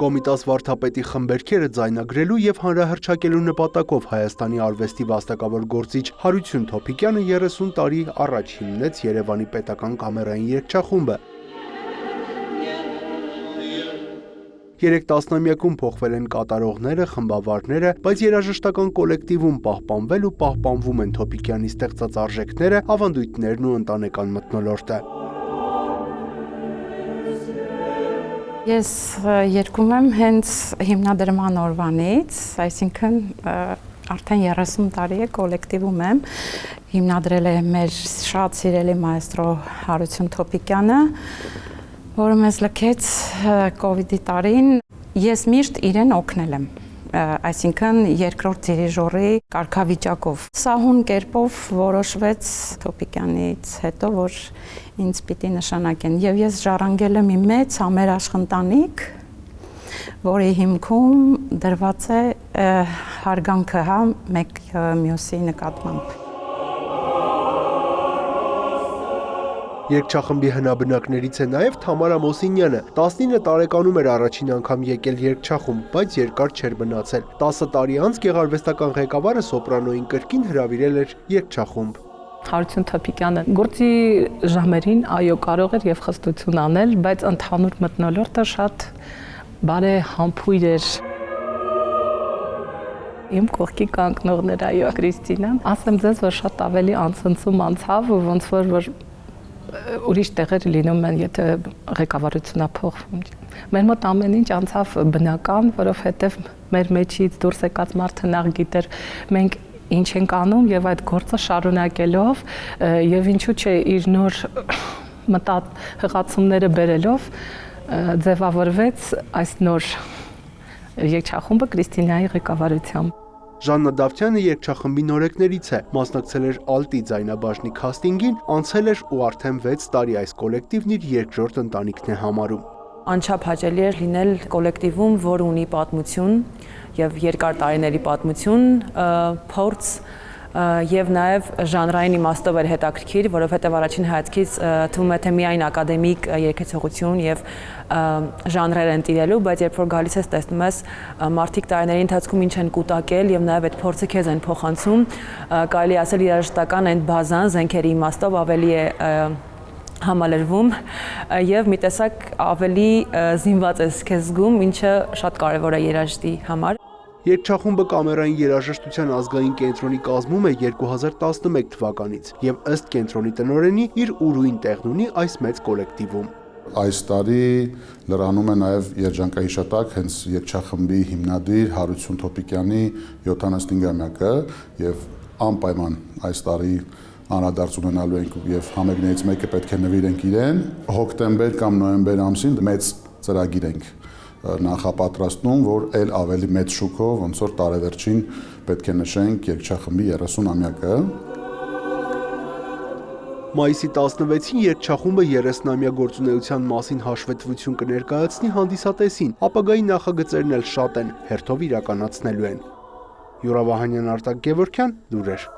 Կոմիտաս վարդապետի խմբերքերը ձայնագրելու եւ հանրահռչակելու նպատակով Հայաստանի արվեստի վաստակավոր գործիչ Հարություն Թոփիկյանը 30 տարի առաջ հիմնեց Երևանի պետական կամերային երգչախումբը։ 3 տասնամյակում փոխվել են կատարողները, խմբավարները, բայց երաժշտական կոլեկտիվում պահպանվել ու պահպանվում են Թոփիկյանի ստեղծած արժեքները, ավանդույթներն ու ընտանեկան մթնոլորտը։ Ես երգում եմ հենց հիմնադրման օրվանից, այսինքն արդեն 30 տարի է կոլեկտիվում եմ, հիմնադրել է մեր շատ սիրելի մայստրո Հարություն Թոփիկյանը, որը մեզ լքեց կովիդի տարին, ես միշտ իրեն օգնել եմ, այսինքն երկրորդ դիրիժորի կարգավիճակով։ Սահուն կերպով որոշվեց Թոփիկյանից հետո, որ ինձ պիտի նշանակեն, եւ ես ժառանգել եմ իմ մեծ համերաշխընտանիք, որի հիմքում դրված է հարգանքը մեկ մյուսի նկատմամբ։ Երգչախմբի հնաբնակներից է նաև Թամարա Մոսինյանը, 19 տարեկանում էր առաջին անգամ եկել երգչախումբ, բայց երկար չէր մնացել։ 10 տարի անց գեղարվեստական ղեկավարը սոպրանոյին կրկին հրավիրել էր երգչախումբ։ Հարություն Թոփիկյանը գործի ժամերին այո կարող էր եւ խստություն անել, բայց ընդհանուր մթնոլորտը շատ բարեհամբույր էր։ Իմ կողքի կանգնողներ այո Կրիստինան, ասեմ ձեզ, որ շատ ավելի անցնցում անցավ, ոնց որ ուրիշ տեղեր լինում են, եթե ղեկավարությունա փոխվում։ Մեր մոտ ամեն ինչ անցավ բնական, որովհետեւ մեր մեջից դուրս եկած մարդը նախ գիտեր մենք ինչ ենք անում եւ այդ գործը շարունակելով եւ ինչու՞ չէ իր նոր մտահղացումները բերելով ձևավորվեց այս նոր երգչախումբը Կրիստինայի ղեկավարությամբ։ Ժաննա Դավթյանը երգչախմբի նորեկներից է, մասնակցել էր ալտի ձայնաբաժնի քաստինգին, անցել էր ու արդեն 6 տարի այս կոլեկտիվն իր երկրորդ ընտանիքն է համարում։ Անչափ հաճելի էր լինել կոլեկտիվում, որ ունի պատմություն եւ երկար տարիների պատմություն, փորձ եւ նաեւ ժանրային իմաստով էր հետաքրքիր, որովհետեւ առաջին հայացքից թվում է թե միայն ակադեմիկ երգեցողություն եւ ժանրեր են տիրելու, բայց երբ որ գալիս ես տեսնում ես մարդիկ տարիների ընթացքում ինչ են կուտակել եւ նաեւ այդ փորձը քեզ են փոխանցում, կարելի ասել երաժշտական այն բազան զենքերի իմաստով ավելի է համալրվում եւ մի տեսակ ավելի զինված ես քեզ զգում, ինչը շատ կարեւոր է երաժշտի համար։ Երգչախումբը կամերային երաժշտության ազգային կենտրոնի կազմում է 2011 թվականից եւ ըստ կենտրոնի տնօրենի իր ուրույն տեղն ունի այս մեծ կոլեկտիվում։ Այս տարի լրանում է նաև երջանկահիշատակ հենց երգչախմբի հիմնադիր Հարություն Թոփիկյանի 75-ամյակը եւ անպայման այս տարի անդրադարձ ունենալու ենք եւ համերգներից մեկը պետք է նվիրենք իրեն։ Հոկտեմբեր կամ նոյեմբեր ամսին մեծ ծրագիր ենք նախապատրաստում, որ ել ավելի մեծ շուկով, ոնց որ տարեվերջին պետք է նշենք երգչախմբի 30-ամյակը։ Մայիսի 16-ին երգչախումբը 30-ամյա գործունեության մասին հաշվետվություն կներկայացնի հանդիսատեսին, ապագայի նախագծերն էլ շատ են, հերթով իրականացնելու են։ Յուրա Վահանյան, Արտակ Գևորգյան, լուրեր։